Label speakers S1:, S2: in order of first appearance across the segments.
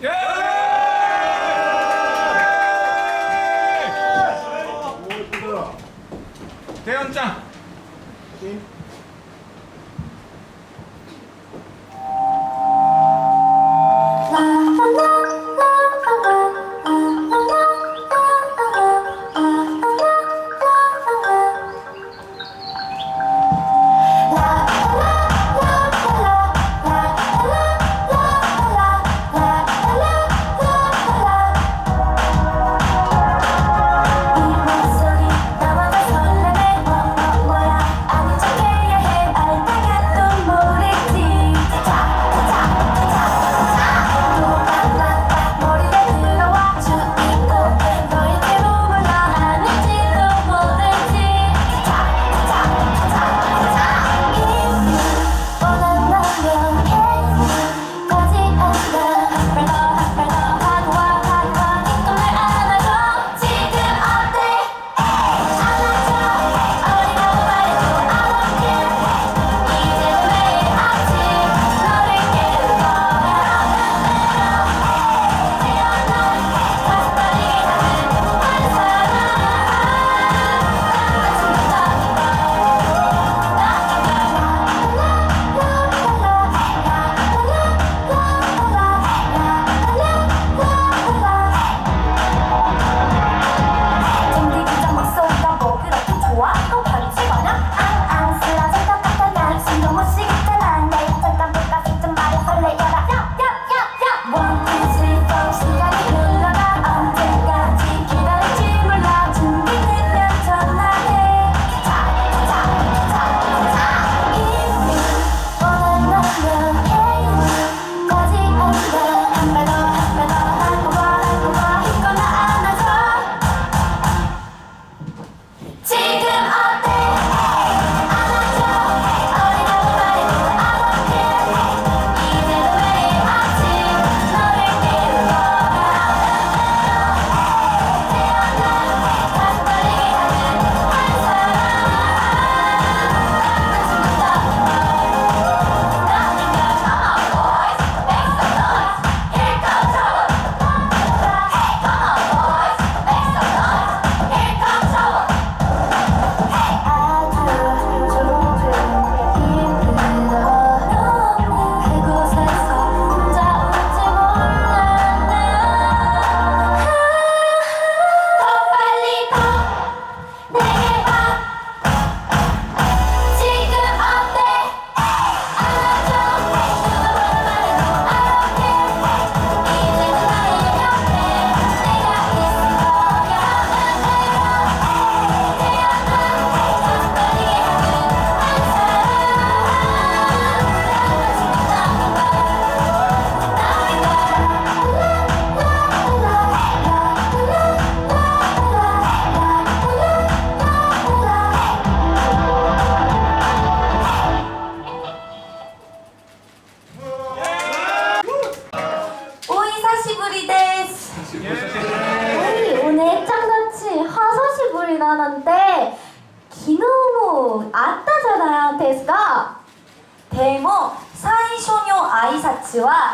S1: 예! 대현장.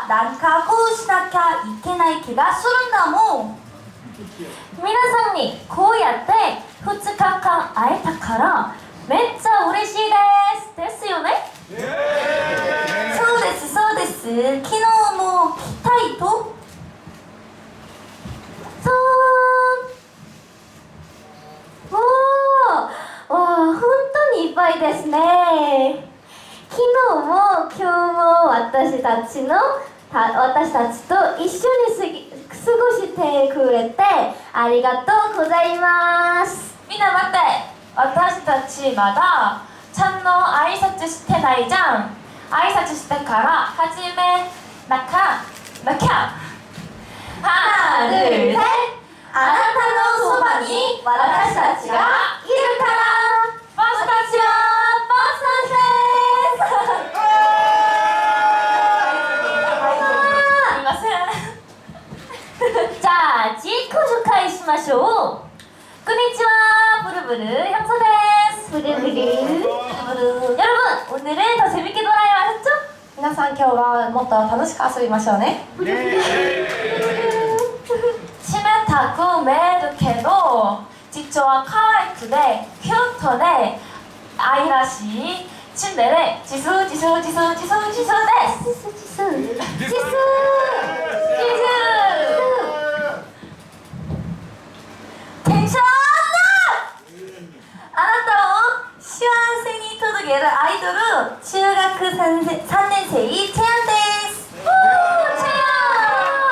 S2: 何かこうしなきゃいけない気がするんだもん。皆さんにこうやって2日間会えたからめっちゃ嬉しいですよね。そうですそうです。昨日も来たいと本当にいっぱいですね。昨日も今日も私たちと一緒に過ごしてくれてありがとうございます。みんな待って、私たちまだちゃんと挨拶してないじゃん。挨拶してから始めなきゃ。ハールであなたのそばに私たちがいるから。ボスたちはボスたちですすいませんじゃあ自己紹介しましょう。こんにちは、ブルブル형사です。ブルブル여러분 오늘은 더 재밌게 놀아요. 알았죠?
S1: 皆さん今日はもっと楽しく遊びましょうね。
S3: 치메타쿠 메르케도 지초와 카와이쿠데 큐토데 아이라시 침대에 지수 지수 지수 지수 지수 데스
S2: チスチスチス
S3: 텐션あなたを幸せに届けるアイドル中学3年生チェアンです。チェ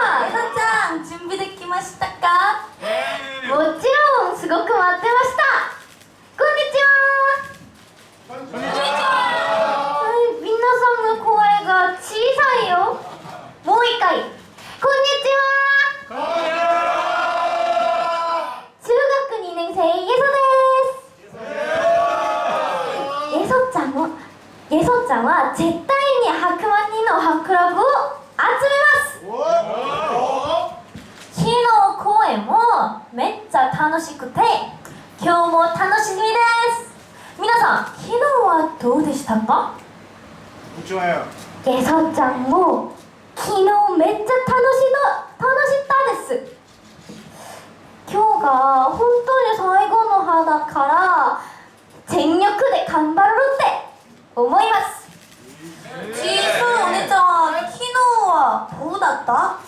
S3: アエサちゃん準備できましたか？
S2: もちろんすごく待ってました。こんにちは。
S3: こんにちは。
S2: はい、皆さんの声が小さいよ。もう一回。こんにちは。中学2年生イエソです。イエソちゃんもイエソちゃんは絶対に100万人のファンクラブを集めます。
S3: 昨日公演もめっちゃ楽しくて今日も楽しみです。皆さん昨日はどうでしたか？
S4: 좋아요.
S2: イエソちゃんも昨日めっちゃ楽しったです。今日が本当に最後の日だから全力で頑張るって思います。
S3: ジースお姉ちゃん昨日はどうだった？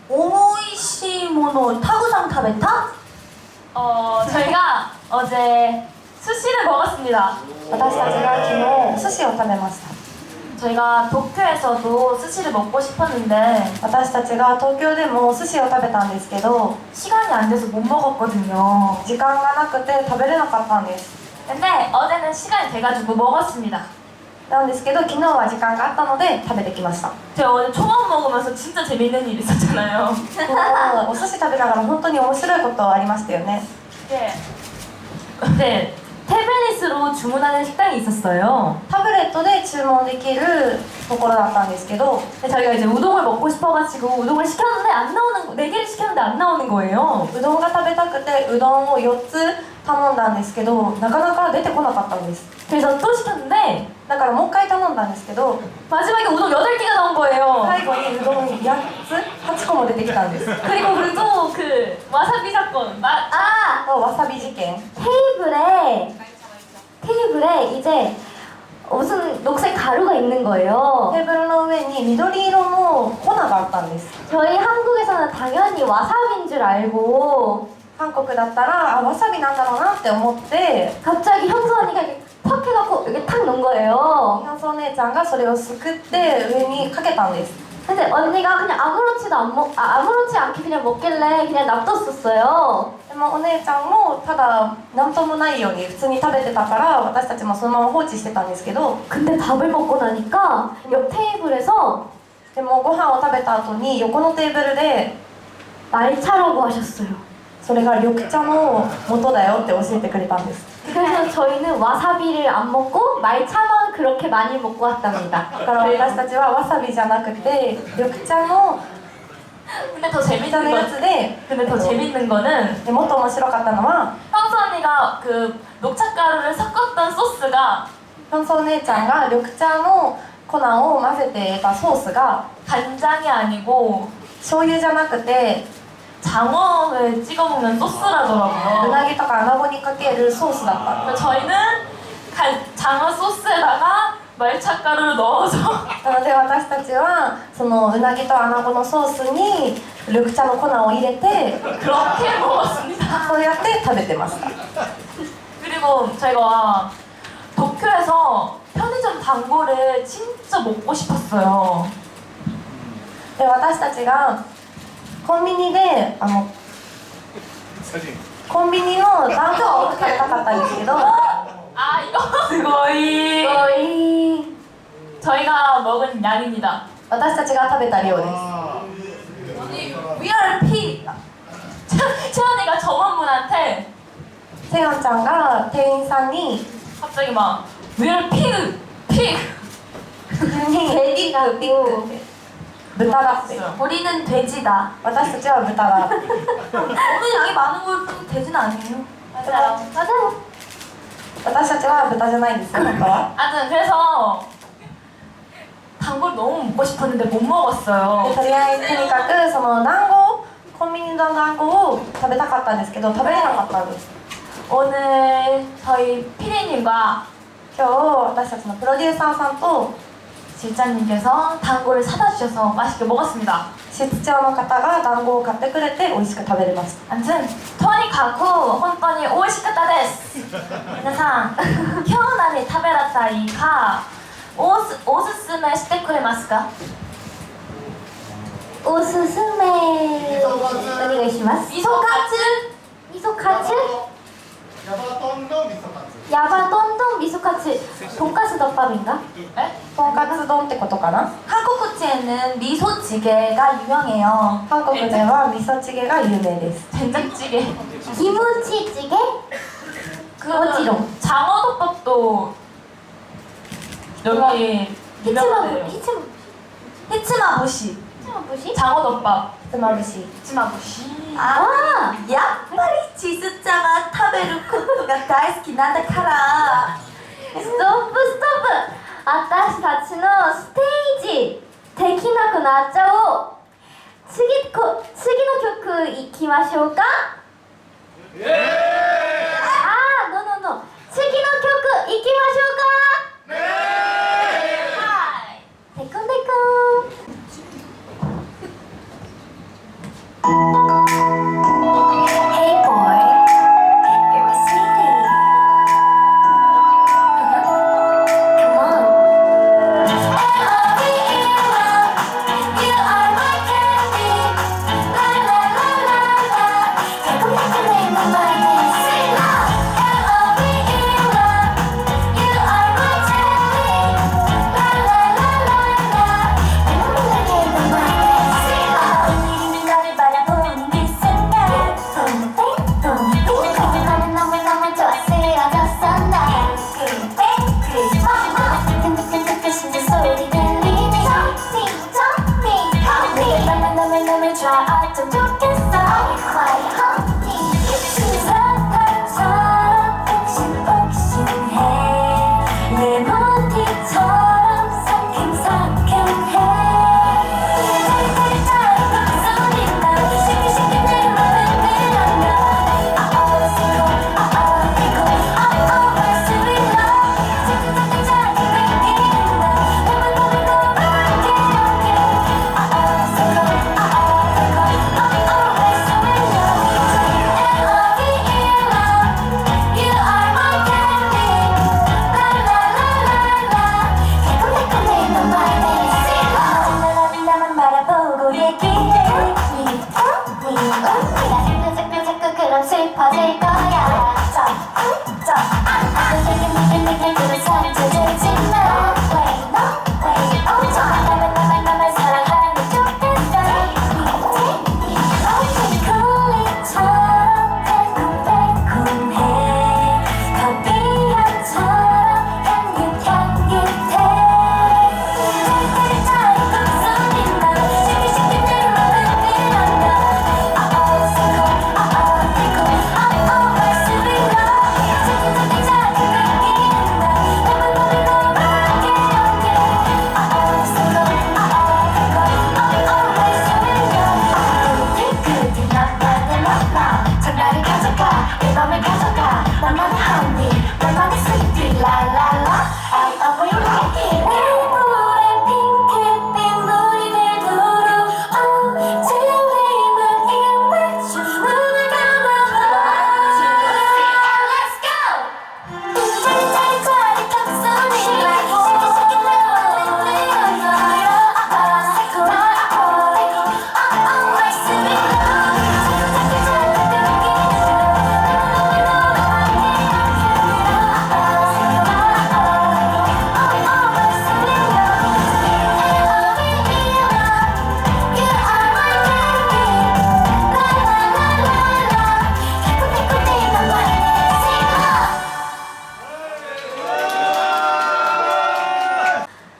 S3: おいしいものたくさん食べた？저희가 어제 스시를 먹었습니다.
S1: 私たちが昨日お寿司を食べました。
S3: 저희가 도쿄에서도 스시를 먹고 싶었는데
S1: 私たちが東京でもお寿司を食べたんですけど
S3: 시간이 안 돼서 못 먹었거든요.
S1: 時間がなくて食べれなかったんです。
S3: 근데 어제는 시간이 돼가지고 먹었습니다.
S1: なんですけど昨日は時間があったので食べてきました。
S3: 제가 오늘 초밥 먹으면서 진짜 재밌는 일 있었잖아요.
S1: お寿司食べながら本当に面白いことありましたよね。
S3: 네, 태블릿으로 주문하는 식당이 있었어요.
S1: タブレットで注文できるところだったんですけど
S3: 근데 저희가 이제 우동을 먹고 싶어가지고 우동을 시켰는데 안 나오는 4개를 시켰는데 안 나오는 거예요.
S1: うどんが食べたくてうどんを4つ頼んだんですけどなかなか出てこなかったんです。
S3: 그래서 또 시켰는데
S1: だからもう一回頼んだんですけど
S3: 마지막에 우동 8개가 나온 거예요.
S1: 最後にうどん8つ8個も出てきたんです。
S3: 그리고 또 그 와사비 사건
S2: 아,
S1: わさび事件
S2: 테이블에 이제 무슨 녹색 가루가 있는 거예요.
S1: テーブルの上に緑色の粉があったんです。
S2: 저희 한국에서는 당연히 와사비인 줄 알고
S1: 韓国だったらわさびなんだろうなって思って
S2: 갑자기 현수 언니가 이렇게 팍 해갖고 여기 탁 넣은 거예요.
S1: ヒョンソお姉ちゃんがそれをすくって上にかけたんです。
S2: 근데 언니가 그냥 아무렇지 않게 그냥 먹길래 그냥 놔뒀었어요.
S1: でもお姉ちゃんもただ何ともないように普通に食べてたから私たちもそのまま放置してたんですけど
S2: 근데 밥을 먹고 나니까 옆 테이블에서
S1: でもご飯を食べた後に横のテーブルで
S2: 말차라고 하셨어요.
S1: それが緑茶の元だよって教えてくれたんです。
S2: 그래서 저희는 와사비를 안 먹고 말차만 그렇게 많이 먹고 왔답니다.
S1: だから私たちはわさびじゃなくて緑茶の
S3: 근데 더
S1: 緑茶
S3: 재밌는
S1: のや
S3: 건
S1: つで
S3: 근데 더 재밌는 거는
S1: でもっと面白かったのは
S3: 형수 언니가 그 녹차가루를 섞었던 소스가
S1: ヒョンソお姉ちゃんが緑茶の粉を混ぜてたソースが
S3: 간장이 아니고
S1: 醤油じゃなくて
S3: 장어를 찍어 먹는
S1: う
S3: 소스라더라고요.
S1: なぎとか穴子にかけるソースだったんです。
S3: 그래서 저희는 장어 소스에다가 말차가루를 넣어서
S1: なので私たちはそのうなぎと穴子のソースに緑茶の粉を入れて
S3: 그렇게 먹었습니다.
S1: そうやって食べてました。
S3: 그리고 저희가 도쿄에서 편의점 단골을 진짜 먹고 싶었어요.
S1: で私たちがコンビニで
S4: 사진.
S1: コンビニの団子を食べたかったんですけど
S3: 아 이거 스고이.
S2: 거의
S3: 저희가 먹은 양입니다.
S1: 私たちが食べた量です。
S3: We are pig. 채연이가 점원분한테
S1: セヨンちゃんが店員さんに
S3: 갑자기 막 We are pig, pig.
S1: 急にピックピックって豚だって
S3: 우리는 돼지다.
S1: 私たちは豚だ
S3: 오늘 양이 많은 걸 뿐 돼지는 아니에요. 맞아요.
S2: 맞아요.
S1: 私たちは豚じゃないんですよ本当は。
S3: 아무튼 그래서 단골 너무 먹고 싶었는데 못 먹었어요.
S1: でとりあえずとにかくその団子コンビニの団子を食べたかったんですけど食べれなかったんです。
S3: 오늘 저희 피디님과
S1: 今日私たちのプロデューサーさんと
S3: 실장님께서 단골을 사다 주셔서 맛있게 먹었습니다.
S1: 室長の方が団子を買ってくれて美味しく食べれました。
S3: 아무튼 토니카쿠 혼돈이 오이시카타 데스. 皆さん今日何食べらたいかおすすめしてくれますか？
S2: おすすめお願いします。
S3: 미소카츠?
S2: 味噌カツ
S4: ヤバトンの味噌カツ。
S2: 야바돈돈 미소카츠 돈가스 덮밥인가?
S3: 네?
S1: とんかつ丼ってことかな。
S3: 한국구치에는 미소찌개가 유명해요.
S1: 韓国では味噌チゲが有名です。
S3: 된장찌개.
S2: 김치찌개?
S3: 그
S2: 뭐지롱?
S3: 장어덮밥도 여기 유명해요. 히츠마부시.
S2: 히츠마부시?
S3: 장어덮밥.
S1: ひつまぶし。
S3: 히츠마부시.
S2: 아!
S3: やっぱりチスちゃんが食べることが大好きなんだから
S2: 스톱 스톱! 私たちのステージできなくなっちゃおう。次の曲いきましょうか。あー、ノノノ。次の曲いきましょうか。はい。テコンテコン。Hey boy, you're my sweetie. Come on. You are my candy. La la la la la. Take a look at my mind and say love. You are my candy. La la la la la. Take a look at my mind and say love. 너를 바라보는 그 순간 동땡동땡 나는 너무 좋아 쓰러졌어 난 그 심장 소리 들리니 정리 너를 좋아 어쩜 좋겠어 Why honey 사탕처럼 폭신폭신해 레몬티처럼 상큼상큼해 나만 바라보고 얘기해 자꾸 그럼 슬퍼질 거야 내게 그런 상처 주지 마 Wait no wait oh 나만 사랑하면 좋겠다 초콜릿처럼 달콤달콤해 커피향처럼 향긋향긋해 장난을 가져가 내 맘을 가져가 나만의 honey 나만의 sweetie la la la I love you 내 물에 핑크빛 물이 되도록 들리는 이 맥주 눈을 감아봐 Let's go 짜릿짜릿 덕분이 시키시키 내가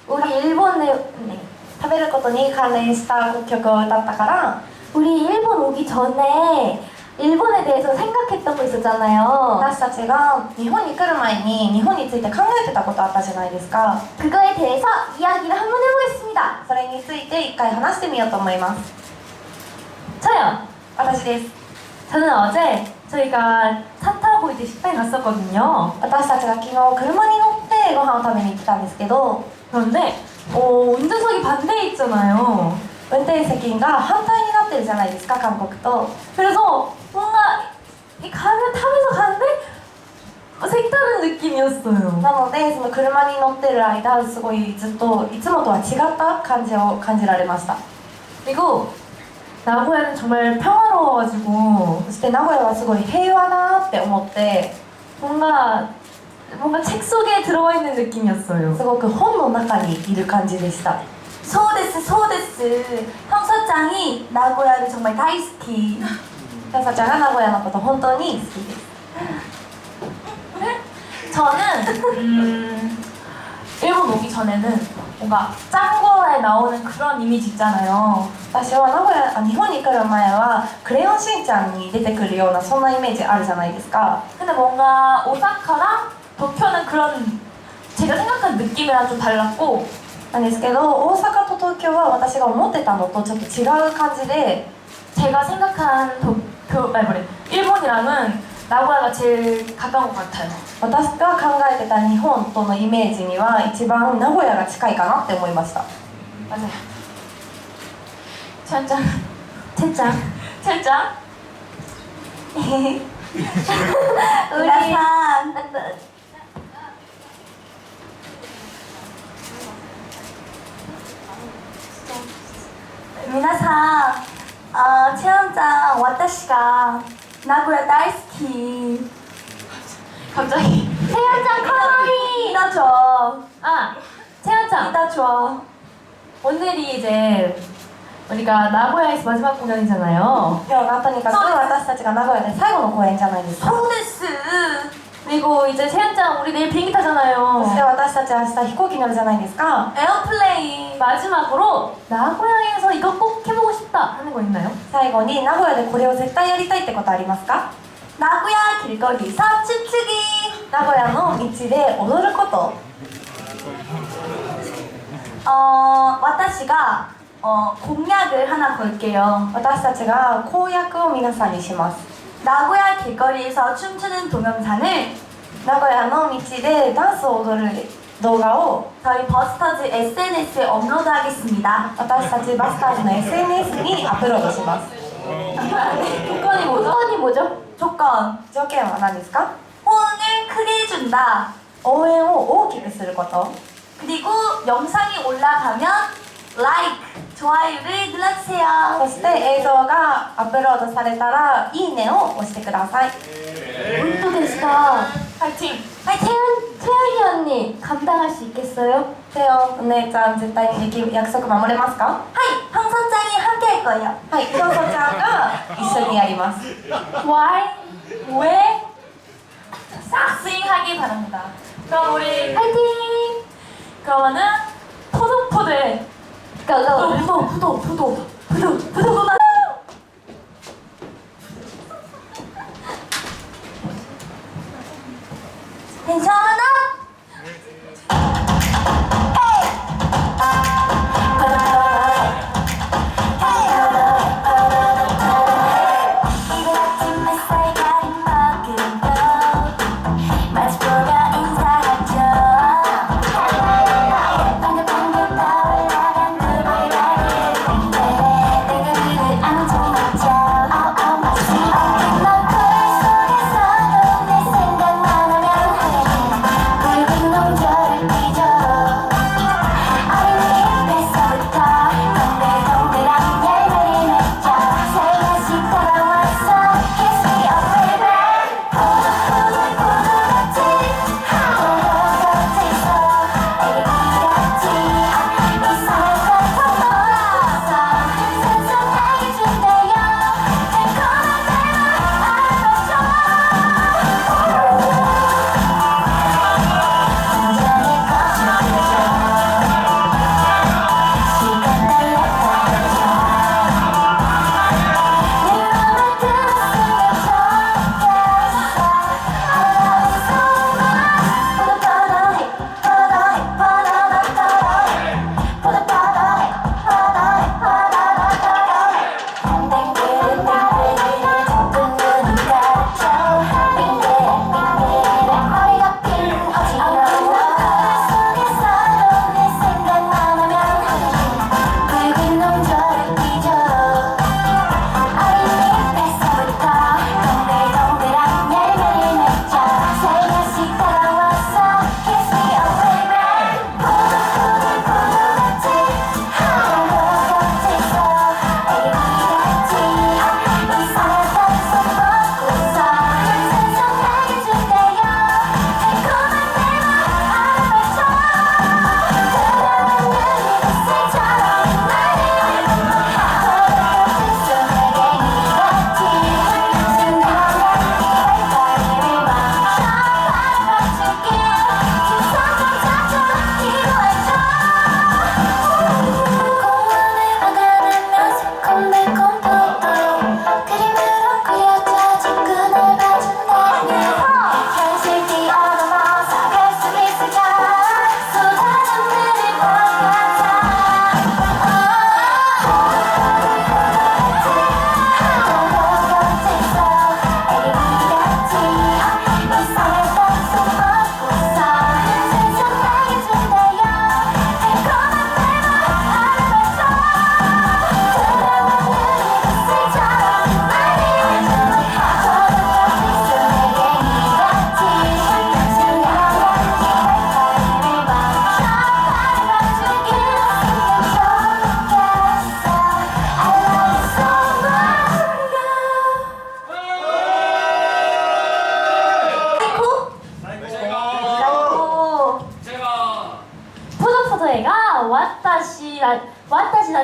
S2: 우리 일본에
S1: 食べることに関連した曲を歌ったから
S2: 우리 일본 오기 전에 일본에 대해서 생각했던 거 있었잖아요.
S1: 私たちが日本に来る前に日本について考えてたことあったじゃないですか。
S2: 그거에 대해서 이야기를 한번 해보겠습니다.
S1: それについて一回話してみようと思います。
S3: 저요.
S1: 私です。
S3: 저는 어제 저희가 차 타고 이제 식당에 갔었거든요.
S1: 私たちが昨日車に乗ってご飯を食べに行ってたんですけど、
S3: 그런데 운전석이 반대에 있잖아요.
S1: 運転席が反対になってるじゃないですか、韓国と。
S3: 그래서 뭔가 이 가면 타면서 가는데 색다른 느낌이었어요.
S1: なのでその車に乗ってる間すごいずっといつもとは違った感じを感じられました。
S3: 그리고 나고야는 정말 평화로워가지고
S1: そして名古屋はすごい平和だなって思って、
S3: 뭔가 책 속에 들어와 있는 느낌이었어요.
S1: すごく本の中にいる感じでした。
S3: 소데스 소데스. 형사장이 나고야를 정말 다이스키.
S1: ひょさちゃんが名古屋のこと本当に好きです。
S3: 저는 일본 오기 전에는 뭔가 짱구에 나오는 그런 이미지 있잖아요.
S1: 私は日本に来る前はクレヨンしんちゃんに出てくるようなそんなイメージあるじゃないですか。
S3: 근데 뭔가 오사카랑 도쿄는 그런 제가 생각한 느낌이랑 좀 달랐고,
S1: なんですけど大阪と東京は私が思ってたのとちょっと違う感じで、
S3: 제가 생각한 일본이랑은 나고야가 제일 가까운 것 같아요.
S1: 私が考えてた日本とのイメージには一番名古屋が近いかなって思いました。
S3: 맞아요. 채연짱. 채짱. 채짱.
S2: 우리
S3: 미나상, 채연짱, 와타시가 나고야 다이스키. 갑자기.
S2: 태연짱 카와이.
S3: 이다 줘.
S2: 채연짱.
S3: 이다 줘. 오늘이 이제 우리가 나고야에서 마지막 공연이잖아요.
S1: 今日がとにかく私たちが名古屋で最後の公演じゃないですか。
S3: 소데스. 그리고 이제 채연짱 우리 내일 비행기
S1: そして
S3: 타잖아요.
S1: 私たちは明日飛行機に乗るじゃないですか。
S3: 에어플레인. 마지막으로 나고야에서 이거 꼭 해보고 싶다 하는 거 있나요?
S1: 最後に名古屋でこれを絶対やりたいってことありますか？
S3: 나고야 길거리에서 춤추기.
S1: 名古屋の道で踊ること。
S3: 와타시가 공약을 하나 걸게요.
S1: 私たちが公約を皆さんにします。
S3: 나고야 길거리에서 춤추는 동영상을
S1: 名古屋の道でダンスを踊る動画を
S3: 저희 버스터즈 SNS에 업로드하겠습니다.
S1: 私たちバスターズの SNS にアップロードします。
S3: 조건이 뭐죠?
S2: 조건이 뭐죠?
S3: 조건.
S1: 条件は何ですか？
S3: 호응을 크게 해준다.
S1: 応援を大きくすること。
S3: 그리고 영상이 올라가면 라이크, 좋아요를 눌러주세요.
S1: そして映像がアップロードされたらいいねを押してください。
S2: 운동됐을까?
S3: 파이팅!
S2: 태연이 언니 감당할 수 있겠어요?
S1: セヨンお姉ちゃん絶対に約束守れますか？
S3: 하이! 황선장이 함께 할 거예요.
S1: はい、ひょうそちゃんが一緒にやります。
S3: Why? 왜? 싹 스윙하기 바랍니다. 그럼 우리
S2: 파이팅!
S3: 그러면은 포도포도에
S2: 고고!
S3: 부도 괜찮아?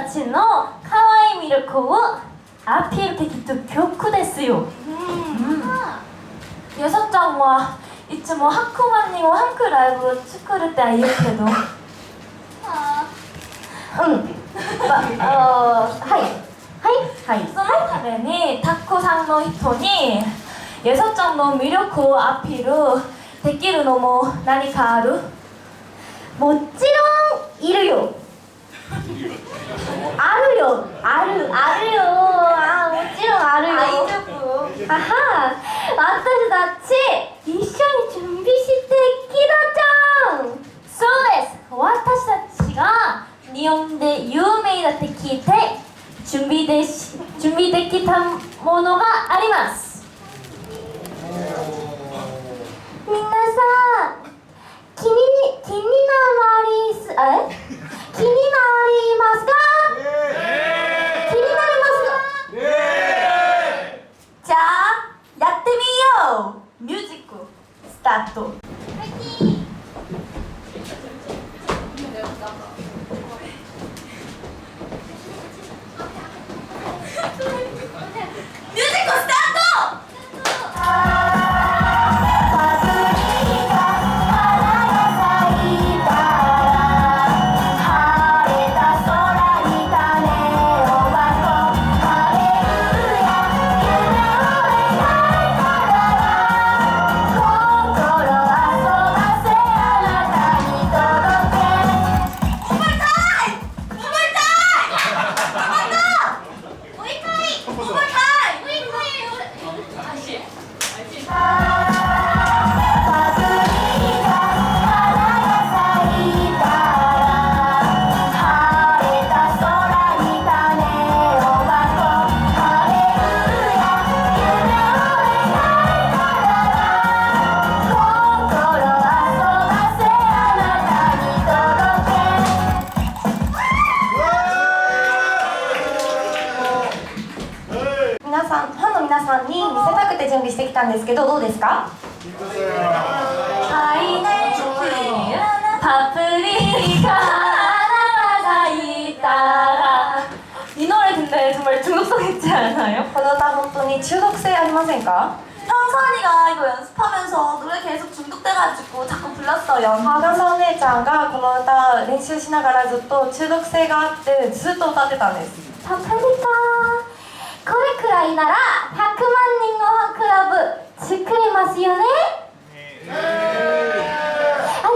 S2: たちの可愛い魅力をアピールできる曲ですよ。
S3: 여섯장 와 이쯤 뭐 하쿠만님 한크 라이브 축구를 때 알려주세요.
S2: はい
S3: そのためにタッコさんの人に여섯장の魅力をアピールできるのも何かある？
S2: もちろんいるよ。あるよ。あるよ。もちろんあるよ。はは、私たち一緒に準備してきたじゃん。
S3: そうです。私たちが日本で有名だって聞いて準備できたものがあります。
S2: みんなさ、気になりますか？気になりますか？
S3: じゃあやってみよう。ミュージックスタート。ミュージックスタート。
S1: 皆さんに見せたくて準備してきたんですけど、どうですか？
S3: パプリカ하나가 있다. 이 노래 근데 정말 중독성 있지 않아요?
S1: この歌本当に中毒性ありませんか？
S3: 형선이가 이거 연습하면서 노래 계속 중독돼가지고 자꾸 불렀어요.
S1: ガンさんお姉ちゃんがこの歌練習しながらずっと中毒性があってずっと歌ってたんです。
S2: パプリカ、これくらいなら100万人のファンクラブ作れますよね。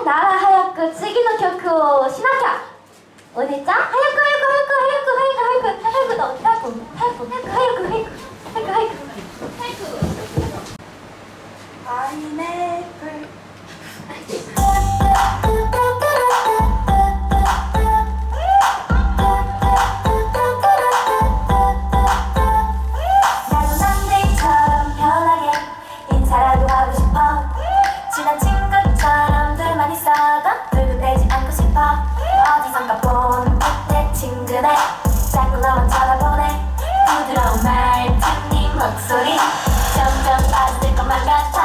S2: なら早く次の曲をしなきゃ。お姉ちゃん、早く인사라도 하고 싶어. 친한 친구처럼 둘만 있어도 불구되지 않고 싶어. 어디선가 본 듯해 친근해. 자꾸 너만 쳐다보네. 부드러운 말투 네 목소리 점점 빠져들 것만 같아.